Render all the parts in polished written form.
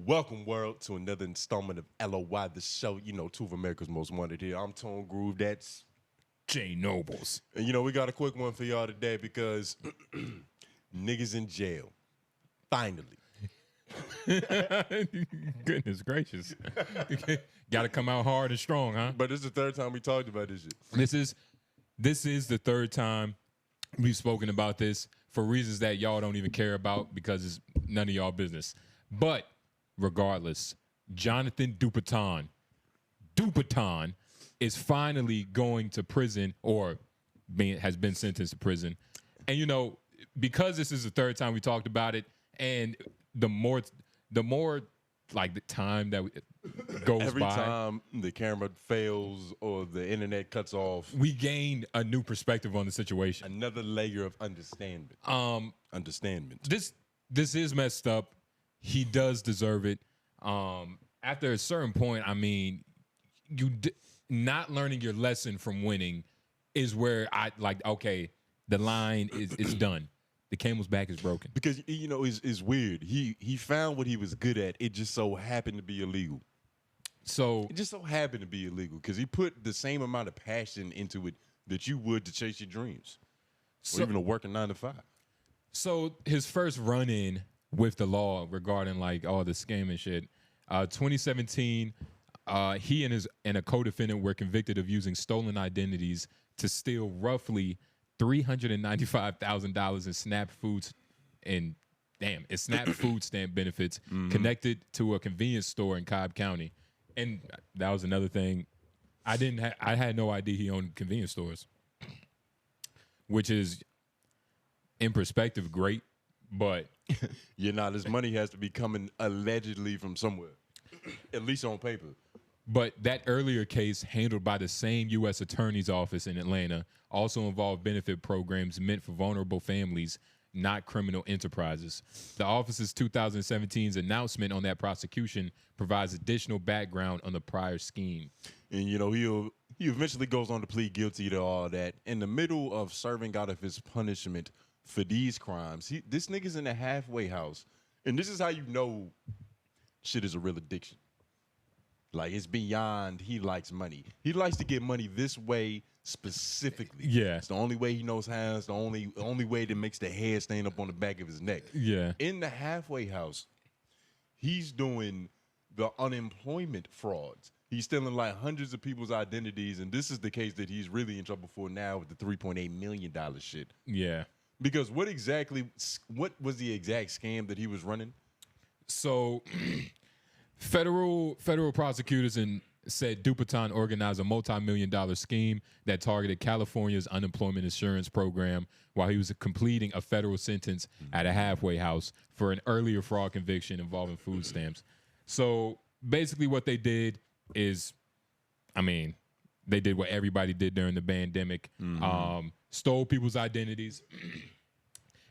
Welcome, world, to another installment of LOY, the show. You know, two of America's most wanted here. I'm Tone Groove. That's J Noblez. And, you know, we got a quick one for y'all today because niggas in jail. Finally. Goodness gracious. Got to come out hard and strong, huh? But this is the third time we talked about this shit. This is the third time we've spoken about this for reasons that y'all don't even care about because it's none of y'all business. But regardless, Johnathan Dupiton is finally going to prison or has been sentenced to prison. And, you know, because this is the third time we talked about it, and the more like the time that goes Every by, time the camera fails or the internet cuts off, we gained a new perspective on the situation. Another layer of understanding. This is messed up. He does deserve it. After a certain point, I mean, not learning your lesson from winning is where I like. Okay, the line is done. The camel's back is broken. Because, you know, it's weird. He found what he was good at. It just so happened to be illegal. So it just so happened to be illegal because he put the same amount of passion into it that you would to chase your dreams, or even to work a 9 to 5. So his first run-in with the law regarding like all the scam and shit, 2017, he and a co-defendant were convicted of using stolen identities to steal roughly $395,000 in SNAP foods and SNAP food stamp benefits connected to a convenience store in Cobb County. And that was another thing. I had no idea he owned convenience stores, which is in perspective great, but this money has to be coming allegedly from somewhere, at least on paper. But that earlier case, handled by the same U.S. Attorney's Office in Atlanta, also involved benefit programs meant for vulnerable families, not criminal enterprises. The office's 2017's announcement on that prosecution provides additional background on the prior scheme. And, you know, he eventually goes on to plead guilty to all that. In the middle of serving out of his punishment for these crimes, this nigga's in a halfway house. And this is how you know shit is a real addiction. Like, it's beyond he likes money. He likes to get money this way specifically. Yeah. It's the only way he knows how. It's the only way that makes the hair stand up on the back of his neck. Yeah. In the halfway house, he's doing the unemployment frauds. He's stealing like hundreds of people's identities, and this is the case that he's really in trouble for now with the $3.8 million shit. Yeah. Because what was the exact scam that he was running? So federal prosecutors said Dupaton organized a multi-million-dollar scheme that targeted California's unemployment insurance program while he was completing a federal sentence at a halfway house for an earlier fraud conviction involving food stamps. So basically what they did is, they did what everybody did during the pandemic, stole people's identities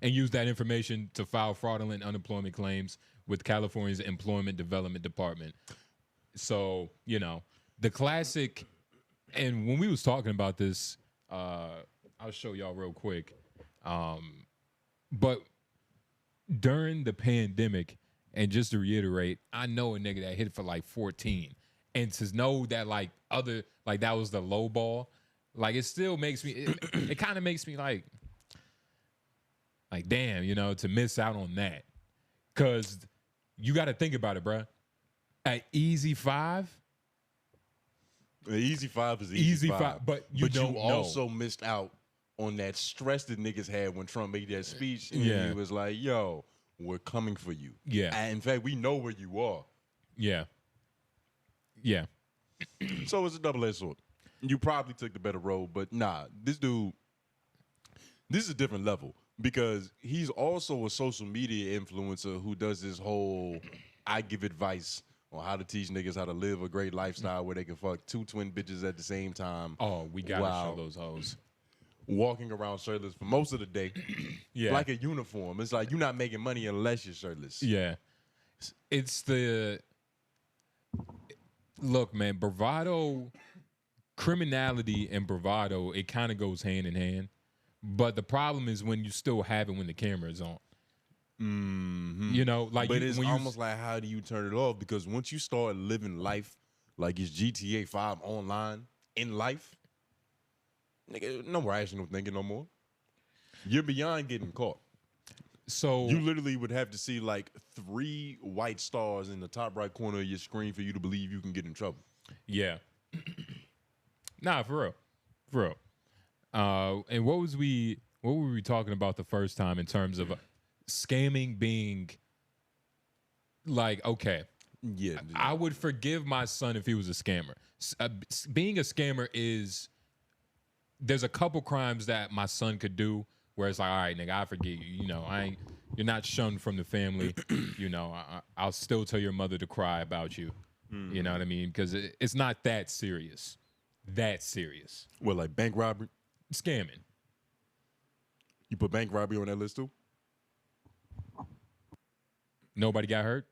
and used that information to file fraudulent unemployment claims with California's Employment Development Department. So, you know, the classic, and when we was talking about this, I'll show y'all real quick. But during the pandemic, and just to reiterate, I know a nigga that hit for like 14. And to know that that was the low ball, like it still makes me, it kind of makes me like damn, you know, to miss out on that. Cause you got to think about it, bruh. At Easy 5. The Easy 5 is Easy 5. But you also missed out on that stress that niggas had when Trump made that speech. And he was like, yo, we're coming for you. Yeah. And in fact, we know where you are. Yeah. Yeah. So it's a double-edged sword. You probably took the better road, but nah, this is a different level because he's also a social media influencer who does this whole I give advice on how to teach niggas how to live a great lifestyle where they can fuck 2 twin bitches at the same time. Oh, we gotta show those hoes. Walking around shirtless for most of the day. Yeah. Like a uniform. It's like you're not making money unless you're shirtless. Yeah. Look, man, bravado, criminality and bravado, it kind of goes hand in hand. But the problem is when you still have it when the camera is on. You know, like, but it's almost like, how do you turn it off? Because once you start living life like it's GTA 5 online in life, nigga, no rational thinking no more. You're beyond getting caught. So you literally would have to see like 3 white stars in the top right corner of your screen for you to believe you can get in trouble. Yeah. Nah, for real. And what were we talking about the first time in terms of scamming being like, okay, yeah, I would forgive my son if he was a scammer. Being a scammer there's a couple crimes that my son could do where it's like, all right, nigga, I forgive you. You know, you're not shunned from the family. You know, I'll still tell your mother to cry about you. You know what I mean? Because it's not that serious. That serious. Well, like bank robbery? Scamming. You put bank robbery on that list too? Nobody got hurt?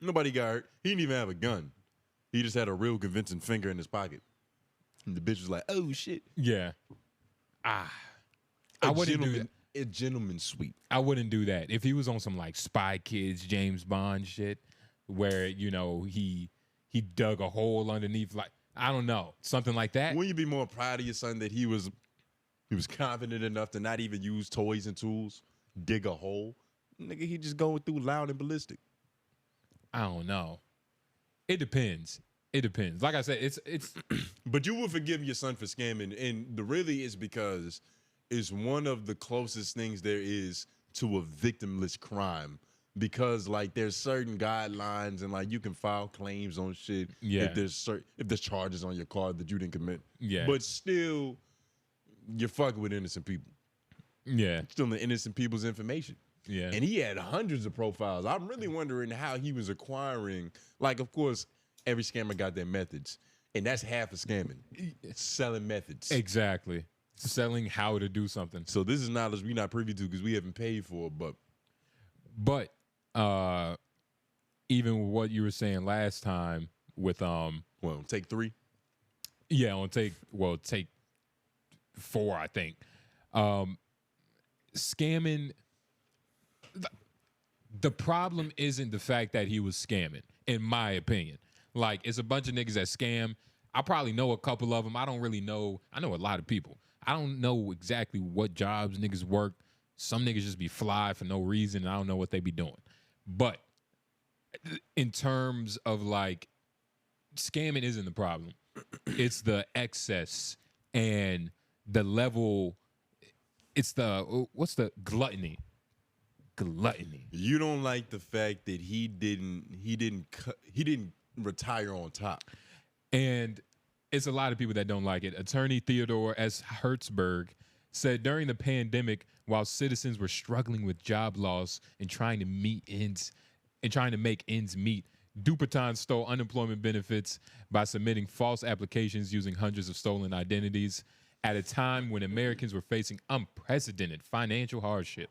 Nobody got hurt. He didn't even have a gun. He just had a real convincing finger in his pocket. And the bitch was like, oh, shit. Yeah. I wouldn't do that. A gentleman sweep. I wouldn't do that. If he was on some like Spy Kids, James Bond shit, where, you know, he dug a hole underneath, like, I don't know, something like that. Wouldn't you be more proud of your son that he was confident enough to not even use toys and tools, dig a hole? Nigga, he just going through loud and ballistic. I don't know. It depends. It depends. Like I said, it's. But you will forgive your son for scamming, and the really is because it's one of the closest things there is to a victimless crime. Because like there's certain guidelines and like you can file claims on shit if there's charges on your card that you didn't commit. Yeah. But still, you're fucking with innocent people. Yeah. Still the innocent people's information. Yeah. And he had hundreds of profiles. I'm really wondering how he was acquiring. Like, of course, every scammer got their methods, and that's half of scamming. Selling methods. Exactly. Selling how to do something. So this is knowledge we're not privy to because we haven't paid for it, but even what you were saying last time with well, take 3. Yeah, on take 4, I think. Scamming. The problem isn't the fact that he was scamming, in my opinion. Like, it's a bunch of niggas that scam. I probably know a couple of them. I don't really know. I know a lot of people. I don't know exactly what jobs niggas work. Some niggas just be fly for no reason, and I don't know what they be doing. But in terms of, like, scamming isn't the problem. It's the excess and the level. It's what's the gluttony? Gluttony. You don't like the fact that he didn't retire on top. And it's a lot of people that don't like it. Attorney Theodore S. Hertzberg said during the pandemic, while citizens were struggling with job loss and trying to make ends meet, Dupiton stole unemployment benefits by submitting false applications using hundreds of stolen identities at a time when Americans were facing unprecedented financial hardship.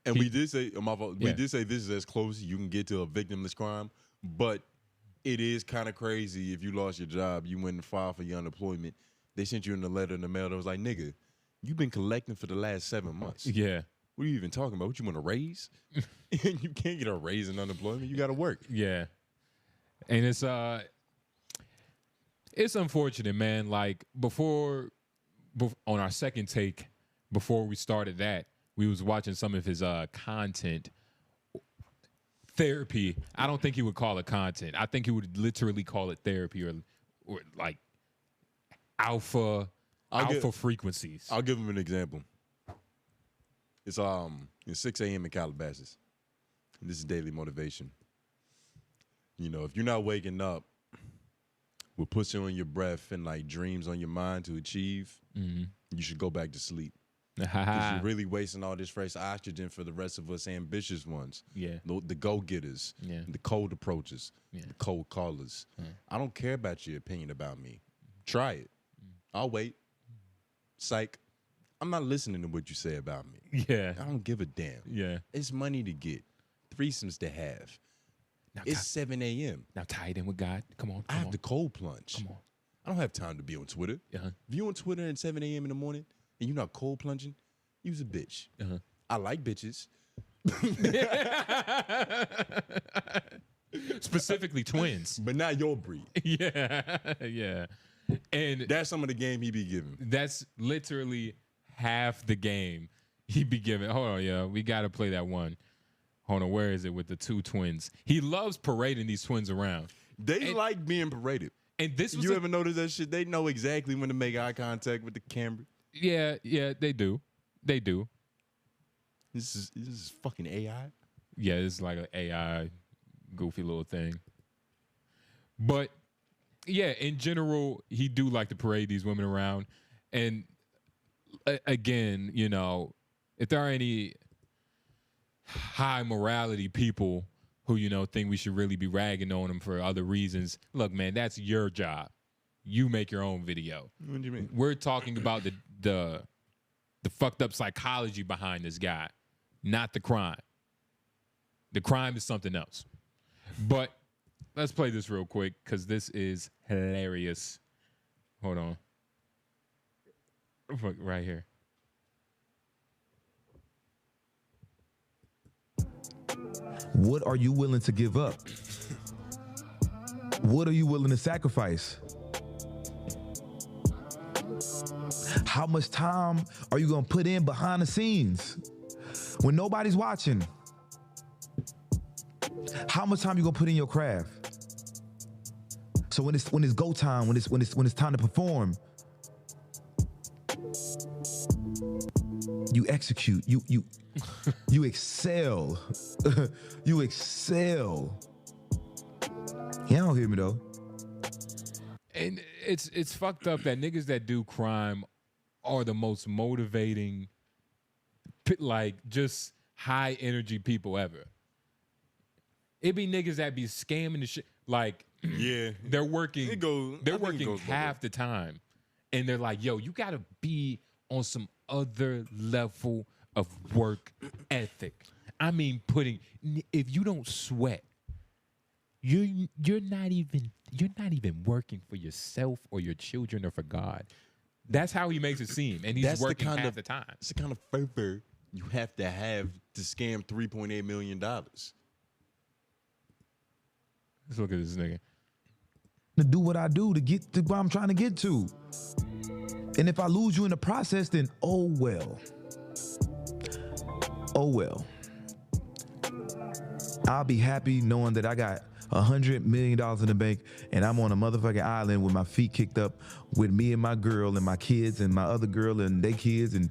And we did say, we did say this is as close as you can get to a victimless crime, but it is kind of crazy if you lost your job, you went and filed for your unemployment. They sent you in the letter in the mail that was like, nigga, you've been collecting for the last 7 months. Yeah. What are you even talking about? What, you want a raise? You can't get a raise in unemployment. You got to work. Yeah. And it's unfortunate, man. Like, before on our second take, before we started that, we was watching some of his content. Therapy. I don't think he would call it content. I think he would literally call it therapy or like alpha frequencies. I'll give him an example. It's 6 a.m. in Calabasas. And this is daily motivation. You know, if you're not waking up with pussy on your breath and like dreams on your mind to achieve, you should go back to sleep. Because you're really wasting all this fresh oxygen for the rest of us ambitious ones. Yeah. The go-getters. Yeah. The cold approaches. Yeah. The cold callers. I don't care about your opinion about me. Try it. I'll wait. Psych. I'm not listening to what you say about me. Yeah. I don't give a damn. Yeah. It's money to get. Threesomes to have. Now, it's 7 a.m. Now tie it in with God. Come on. I have the cold plunge. Come on. I don't have time to be on Twitter. If you on Twitter at 7 a.m. in the morning and you're not cold plunging, you's a bitch. I like bitches. Specifically twins. But not your breed. Yeah, yeah. And That's some of the game he be giving. that's literally half the game he be giving. Hold on, yeah. We got to play that one. Hold on, where is it with the two twins? He loves parading these twins around. They like being paraded. And this was You ever notice that shit? They know exactly when to make eye contact with the camera. Yeah, they do. They do. This is fucking AI. Yeah, it's like an AI goofy little thing. But yeah, in general, he do like to parade these women around. And again, you know, if there are any high morality people who, you know, think we should really be ragging on him for other reasons, look, man, that's your job. You make your own video. What do you mean? We're talking about the fucked up psychology behind this guy, not the crime. The crime is something else. But let's play this real quick because this is hilarious. Hold on. Right here. What are you willing to give up? What are you willing to sacrifice? How much time are you gonna put in behind the scenes when nobody's watching? How much time you gonna put in your craft? So when it's go time, when it's time to perform, you execute, you excel. You excel. Y'all don't hear me though. And it's fucked up that niggas that do crime are the most motivating, like, just high energy people ever. It be niggas that be scamming the shit. Like, Yeah. they're working. They're working goes half the time, and they're like, "Yo, you gotta be on some other level of work ethic." I mean, if you don't sweat, you're not even working for yourself or your children or for God. That's how he makes it seem, and he's working half the time. It's the kind of fervor you have to scam $3.8 million. Let's look at this nigga. To do what I do to get to where I'm trying to get to. And if I lose you in the process, then oh well. Oh well. I'll be happy knowing that I got $100 million in the bank and I'm on a motherfucking island with my feet kicked up with me and my girl and my kids and my other girl and their kids, and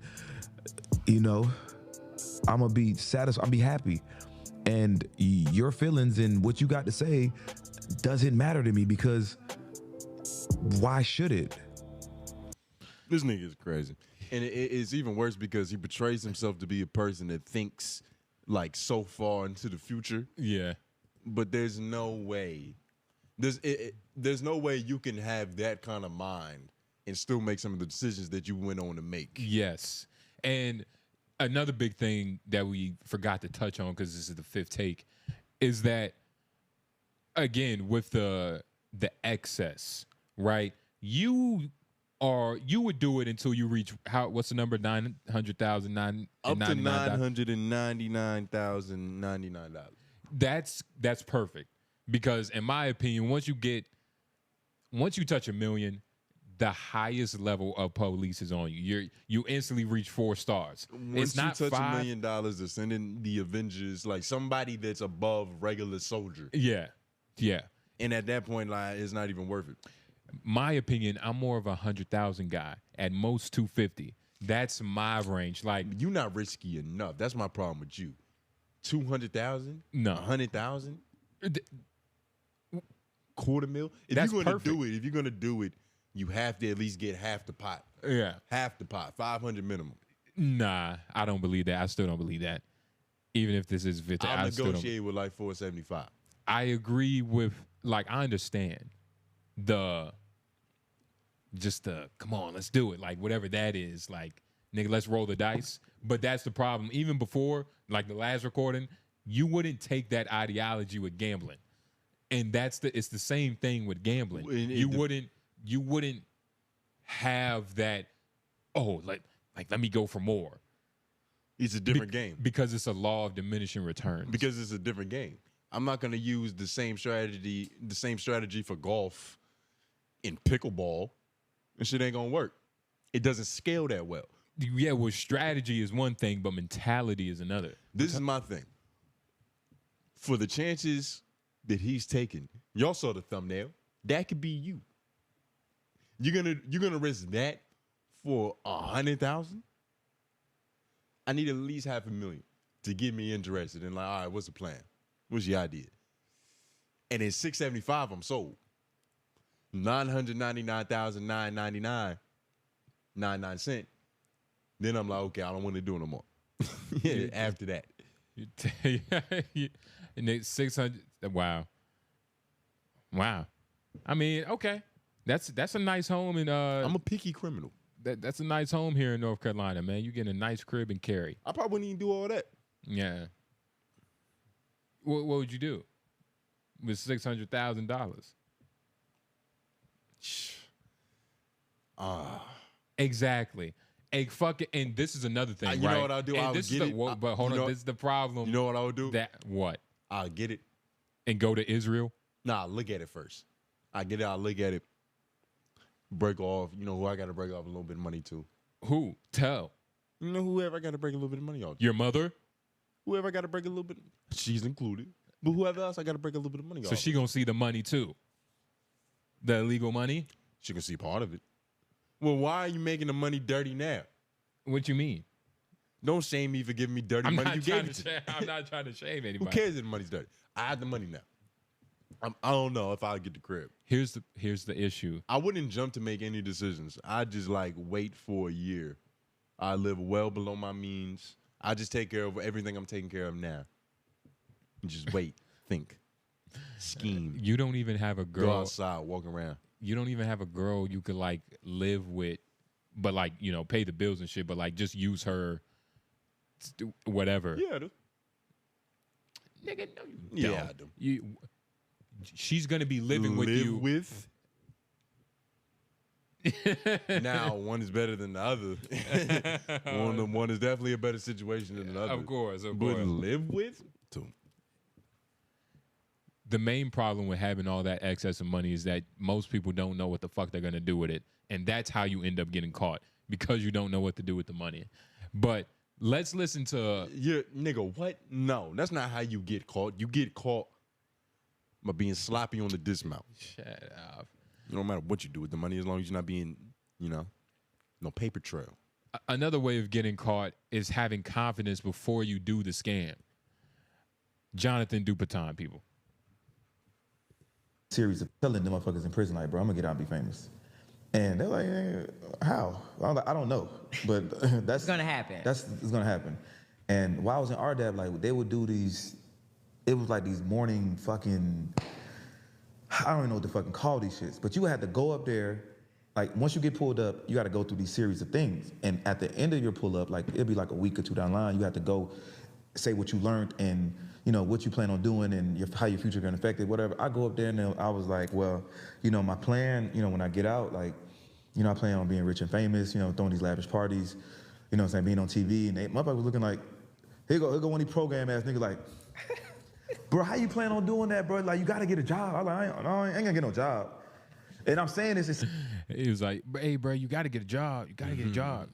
you know, I'm gonna be satisfied, I'll be happy. And your feelings and what you got to say doesn't matter to me, because why should it? This nigga is crazy. And it's even worse because he portrays himself to be a person that thinks like so far into the future. Yeah. But there's no way. There's no way you can have that kind of mind and still make some of the decisions that you went on to make. Yes. And another big thing that we forgot to touch on, because this is the fifth take, is that, again, with the excess, right? You would do it until you reach what's the number? 900,000, up to $999,099. That's perfect, because in my opinion, once you touch $1 million, the highest level of police is on you. You instantly reach 4 stars. Once it's not you touch $5 $1 million, to send in the Avengers, like somebody that's above regular soldier. Yeah. And at that point, like, it's not even worth it. My opinion, I'm more of a 100,000 guy. At most 250. That's my range. Like, you're not risky enough. That's my problem with you. 200,000? No. 100,000? $250,000? If That's you're gonna perfect. if you're gonna do it, you have to at least get half the pot. Yeah. Half the pot. 500 minimum. Nah, I don't believe that. I still don't believe that. Even if this is 50, I'll I still don't. negotiate with like 475. I agree with, like, I understand come on, let's do it. Like, whatever that is, like, nigga, let's roll the dice. But that's the problem. Even before, like the last recording, you wouldn't take that ideology with gambling. And it's the same thing with gambling. You wouldn't have that, let me go for more. It's a different game. Because it's a law of diminishing returns. Because it's a different game. I'm not going to use the same strategy for golf in pickleball. And shit ain't going to work. It doesn't scale that well. Yeah, well, strategy is one thing, but mentality is another. This is my thing. For the chances that he's taking, y'all saw the thumbnail. That could be you. You're gonna risk that for 100,000? I need at least $500,000 to get me interested in, like, all right, what's the plan? What's your idea? And at 675, I'm sold. 999,999, 99 cents. Then I'm like, okay, I don't want to do it no more. Yeah, after that. And it's 600. Wow. I mean, okay. That's a nice home in I'm a picky criminal. That's a nice home here in North Carolina, man. You get a nice crib in Cary. I probably wouldn't even do all that. Yeah. What would you do with $600,000? Exactly. And this is another thing, right? You know what I'll do? And I'll this get is it. but hold on, this is the problem. You know what I would do? What? I'll get it. And go to Israel? Nah, look at it first. I get it. I'll look at it. Break off. You know who I got to break off a little bit of money to? Who? Tell. You know whoever I got to break a little bit of money off. Your mother? Whoever I got to break a little bit. She's included. But whoever else I got to break a little bit of money off. So she gonna see the money too? The illegal money? She can see part of it. Well, why are you making the money dirty now? What you mean? Don't shame me for giving me dirty money. You gave it to me. I'm not trying to shame anybody. Who cares if the money's dirty? I have the money now. I don't know if I'll get the crib. Here's the issue. I wouldn't jump to make any decisions. I'd just like wait for a year. I live well below my means. I just take care of everything I'm taking care of now. Just wait, think, scheme. You don't even have a girl. Go outside, walk around. You don't even have a girl you could like live with, but like, you know, pay the bills and shit, but like just use her, whatever. Yeah, I do. Nigga, no, you Yeah, don't. I do. She's gonna be living with you. Now, one is better than the other. one is definitely a better situation than the other. Of course. But live with? Two. The main problem with having all that excess of money is that most people don't know what the fuck they're gonna do with it, and that's how you end up getting caught, because you don't know what to do with the money. But let's listen to nigga. What? No, that's not how you get caught. You get caught by being sloppy on the dismount. Shut up. It don't matter what you do with the money as long as you're not being, no paper trail. Another way of getting caught is having confidence before you do the scam. Johnathan Dupiton, people. Series of telling them motherfuckers in prison, like, bro, I'm gonna get out and be famous. And they're like, how? I'm like, I don't know, but that's It's gonna happen. It's gonna happen. And while I was in RDAP, like, they would do these. It was like these morning fucking. I don't even know what to fucking call these shits, but you would have to go up there. Like, once you get pulled up, you got to go through these series of things. And at the end of your pull up, like, it'll be like a week or two down the line, you have to go say what you learned and, what you plan on doing and how your future gonna affect it, whatever. I go up there and I was like, well, my plan, when I get out, like, I plan on being rich and famous, throwing these lavish parties, what I'm saying, being on TV. And motherfucker was looking like, here go one of these program ass niggas like, bro, how you plan on doing that, bro? Like, you gotta get a job. I'm like, I ain't gonna get no job. And I'm saying this. He was like, hey, bro, you gotta get a job. You gotta get a job.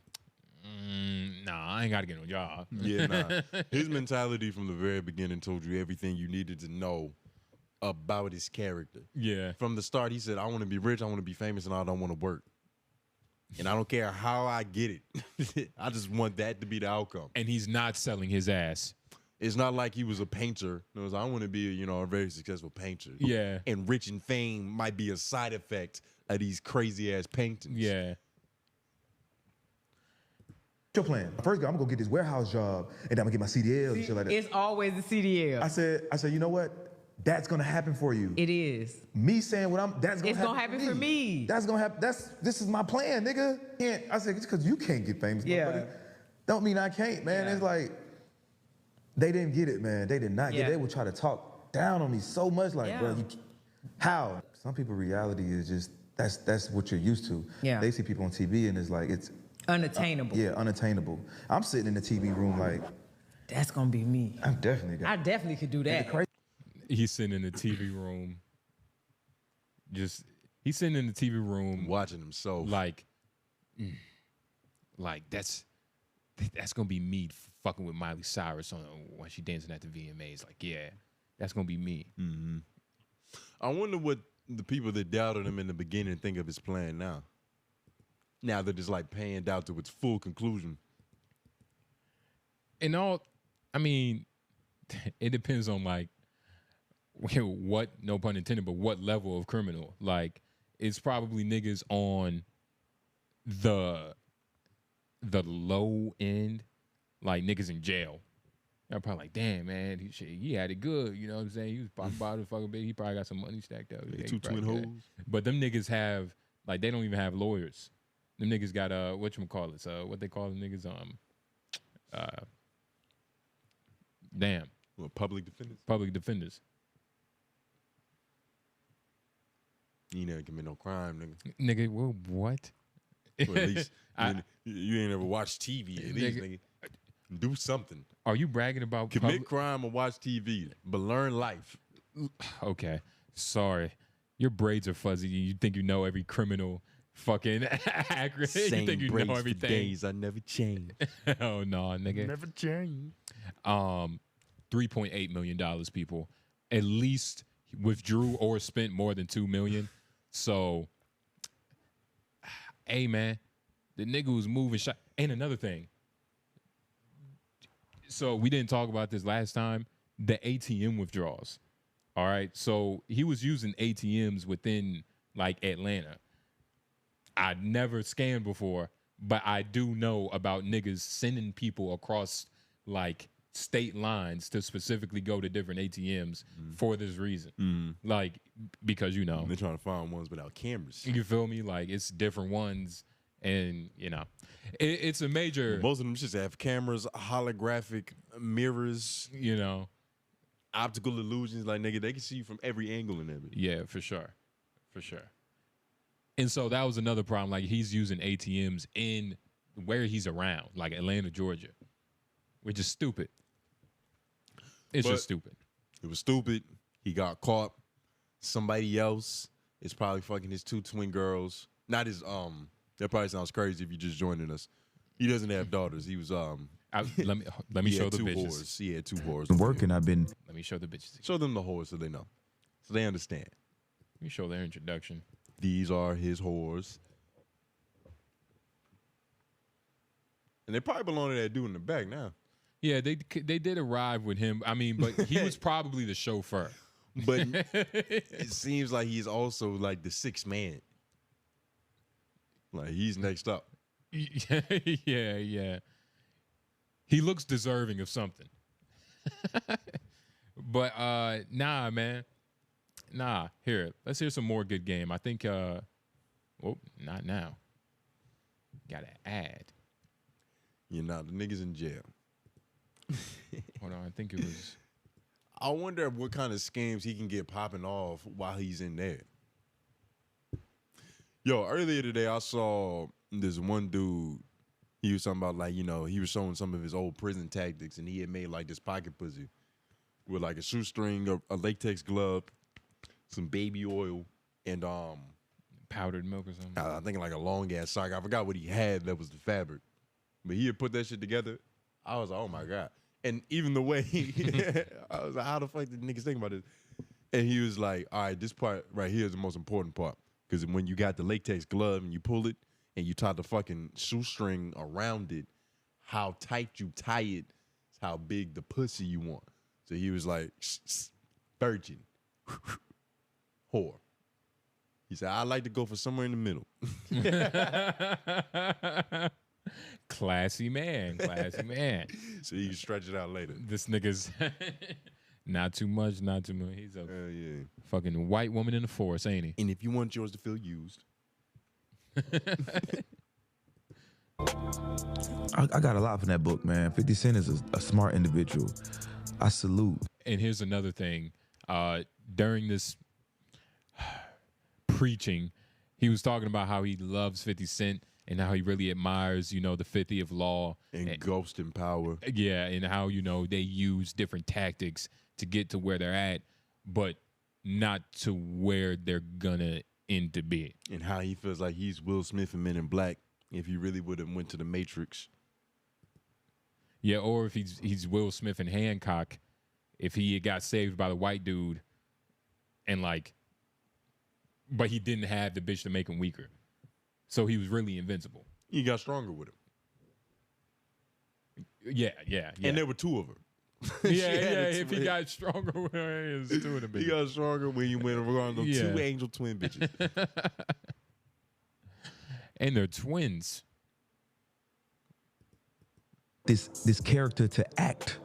Nah, I ain't gotta get no job. Yeah, nah. His mentality from the very beginning told you everything you needed to know about his character. Yeah. From the start, he said, I want to be rich, I want to be famous, and I don't want to work. And I don't care how I get it. I just want that to be the outcome. And he's not selling his ass. It's not like he was a painter. It was, I want to be, a very successful painter. Yeah. And rich and fame might be a side effect of these crazy ass paintings. Yeah. What's your plan? First, I'm gonna go get this warehouse job, and then I'm gonna get my CDLs and shit like that. It's always the CDL. I said, you know what? That's gonna happen for you. It is. Me saying that's gonna It's happen. gonna happen for me. That's gonna happen. This is my plan, nigga. I said, just because you can't get famous, Yeah. don't mean I can't, man. Yeah. It's like they didn't get it, man. They did not get it. They would try to talk down on me so much, like, bro, how? Some people reality is just that's what you're used to. Yeah. They see people on TV and it's like Unattainable. Yeah, unattainable. I'm sitting in the TV room like, That's gonna be me. I'm definitely I got. definitely could do that. He's sitting in the TV room. He's sitting in the TV room watching himself. Like that's gonna be me fucking with Miley Cyrus when she dancing at the VMAs. Like, yeah, that's gonna be me. Mm-hmm. I wonder what the people that doubted him in the beginning think of his plan now. Now that it's like panned out to its full conclusion. And I mean, it depends on like what, no pun intended, but what level of criminal. Like, it's probably niggas on the low end, like niggas in jail. They're probably like, damn, man, he had it good. You know what I'm saying? He was popping bottles, fucking big. He probably got some money stacked up. Yeah, two twin hoes. But them niggas have, like, they don't even have lawyers. Them niggas got whatchamacallit, what they call them niggas, damn. What, public defenders? Public defenders. You never commit no crime, nigga. Nigga, well, what? Or at least you ain't ever watched TV. At least, nigga, do something. Are you bragging about commit crime or watch TV, but learn life? Okay, sorry. Your braids are fuzzy. You think you know every criminal fucking accurate. Same you think you braids know for everything. days, I never change. Oh no, nigga. Never change. $3.8 million, people. At least withdrew or spent more than $2 million. So, hey man, the nigga was moving shot. And another thing. So we didn't talk about this last time. The ATM withdrawals. All right. So he was using ATMs within like Atlanta. I'd never scanned before, but I do know about niggas sending people across like state lines to specifically go to different ATMs for this reason. Like, because, you know, they're trying to find ones without cameras. You feel me? Like, it's different ones. And, you know, it's a major. Most of them just have cameras, holographic mirrors, you know, optical illusions. Like, nigga, they can see you from every angle and everything. Yeah, for sure. For sure. And so that was another problem. Like, he's using ATMs in where he's around, like Atlanta, Georgia, which is stupid. It's just stupid. It was stupid. He got caught. Somebody else is probably fucking his two twin girls. Not his, that probably sounds crazy if you're just joining us. He doesn't have daughters. He was, let me show the bitches. Whores. He had two whores. Working, Let me show the bitches. Show them the whores so they know. So they understand. Let me show their introduction. These are his whores. And they probably belong to that dude in the back now. Yeah, they did arrive with him. I mean, but he was probably the chauffeur. But it seems like he's also like the sixth man. Like, he's next up. Yeah. He looks deserving of something. But nah, man. Nah, here. Let's hear some more good game. I think not now. Got an ad. You know, the niggas in jail. Hold on, I think it was. I wonder what kind of scams he can get popping off while he's in there. Yo, earlier today I saw this one dude. He was talking about, like, you know, he was showing some of his old prison tactics, and he had made like this pocket pussy with like a shoestring, a latex glove, some baby oil, and powdered milk or something. I think like a long ass sock. I forgot what he had that was the fabric, but he had put that shit together. I was like, oh my God. And even the way I was like, how the fuck did niggas think about this? And he was like, all right, this part right here is the most important part. Because when you got the latex glove and you pull it and you tie the fucking shoestring around it, how tight you tie it is how big the pussy you want. So he was like, virgin, whore. He said, I like to go for somewhere in the middle. Classy man. So you can stretch it out later. This nigga's not too much. He's a fucking white woman in the forest, ain't he? And if you want yours to feel used. I got a lot from that book, man. 50 Cent is a smart individual. I salute. And here's another thing. During this preaching, he was talking about how he loves 50 Cent and how he really admires, the 50th law And Ghost in Power. Yeah, and how, they use different tactics to get to where they're at, but not to where they're gonna end to be. And how he feels like he's Will Smith and Men in Black if he really would have went to the Matrix. Yeah, or if he's Will Smith and Hancock, if he got saved by the white dude and but he didn't have the bitch to make him weaker. So he was really invincible. He got stronger with him. Yeah. And there were two of them. Yeah. If he got stronger with her, it was two of the bitches. He got stronger when you went around those two angel twin bitches. And they're twins. This character to act.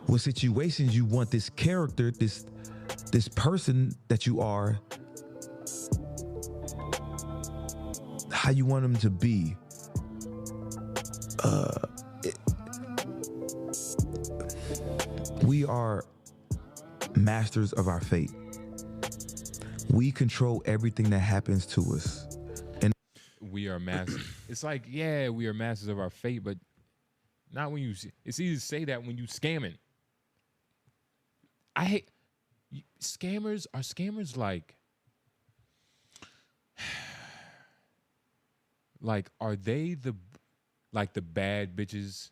What situations you want this character, this person that you are, how you want him to be. We are masters of our fate. We control everything that happens to us. And we are masters. It's like, yeah, we are masters of our fate, but not when you. It's easy to say that when you scamming. I hate scammers. Are scammers like are they the bad bitches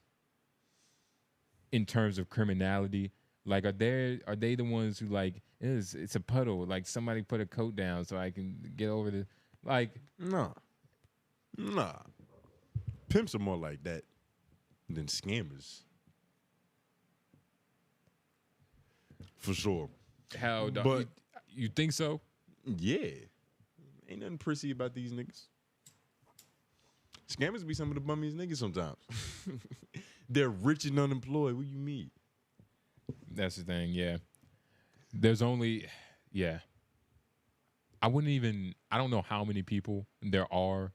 in terms of criminality? Like, are they the ones who it's a puddle, like somebody put a coat down so I can get over the Nah. Pimps are more like that than scammers. For sure. How? But you think so? Yeah. Ain't nothing prissy about these niggas. Scammers be some of the bummiest niggas sometimes. They're rich and unemployed. What you mean? That's the thing, yeah. There's only, yeah. I don't know how many people there are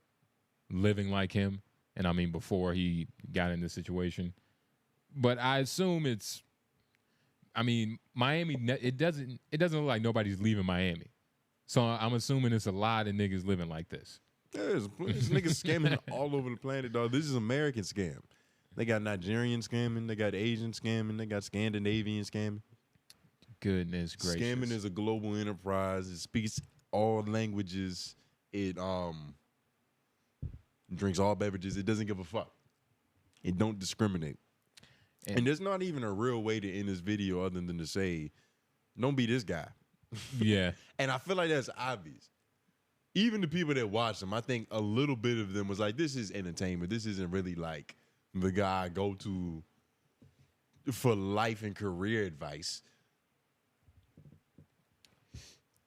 living like him. And I mean, before he got in this situation. But I assume Miami, it doesn't look like nobody's leaving Miami. So I'm assuming it's a lot of niggas living like this. There's niggas scamming all over the planet, dog. This is American scam. They got Nigerian scamming. They got Asian scamming. They got Scandinavian scamming. Goodness gracious. Scamming is a global enterprise. It speaks all languages. It drinks all beverages. It doesn't give a fuck. It don't discriminate. And there's not even a real way to end this video other than to say, don't be this guy. Yeah. And I feel like that's obvious. Even the people that watch them, I think a little bit of them was like, this is entertainment. This isn't really like the guy I go to for life and career advice.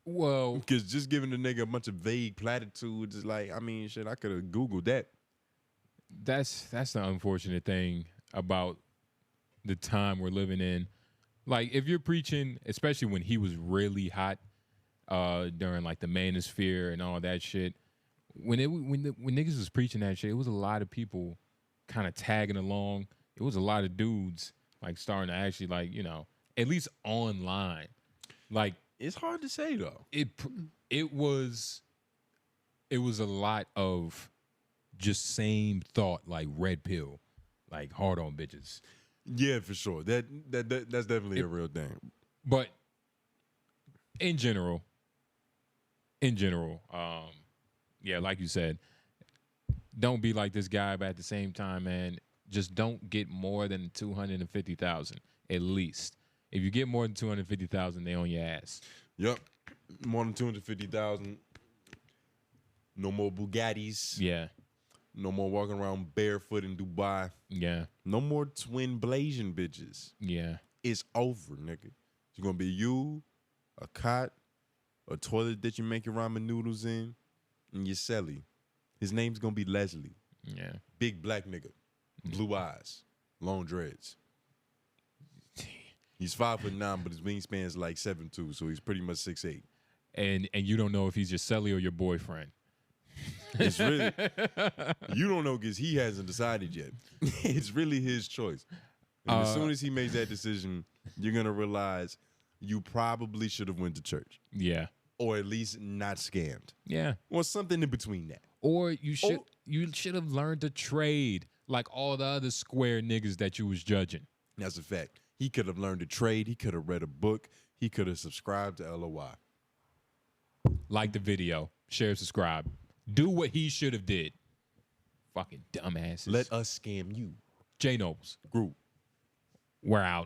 Well, because just giving the nigga a bunch of vague platitudes is like, I mean, shit, I could have Googled that. That's the unfortunate thing about the time we're living in. Like, if you're preaching, especially when he was really hot during like the manosphere and all that shit, when niggas was preaching that shit, it was a lot of people kind of tagging along. It was a lot of dudes like starting to actually at least online, like. It's hard to say though. It was a lot of just same thought, like red pill, like hard on bitches. Yeah, for sure. That's definitely a real thing. But in general, yeah, like you said, don't be like this guy. But at the same time, man, just don't get more than 250,000 at least. If you get more than 250,000, they on your ass. Yep, more than 250,000. No more Bugattis. Yeah. No more walking around barefoot in Dubai. Yeah. No more twin blazing bitches. Yeah. It's over, nigga. It's gonna be you, a cot, a toilet that you make your ramen noodles in, and your celly. His name's gonna be Leslie. Yeah. Big black nigga, blue eyes, long dreads. He's 5'9", but his wingspan is like 7'2", so he's pretty much 6'8". And you don't know if he's your celly or your boyfriend. It's really you don't know because he hasn't decided yet. It's really his choice. And as soon as he makes that decision, you're gonna realize you probably should have went to church. Yeah. Or at least not scammed. Yeah. Or something in between that. Or you should You should have learned to trade like all the other square niggas that you was judging. That's a fact. He could have learned to trade. He could have read a book. He could have subscribed to LOI. Like the video, share, subscribe. Do what he should have did. Fucking dumbasses. Let us scam you. J Nobles. Group. We're out.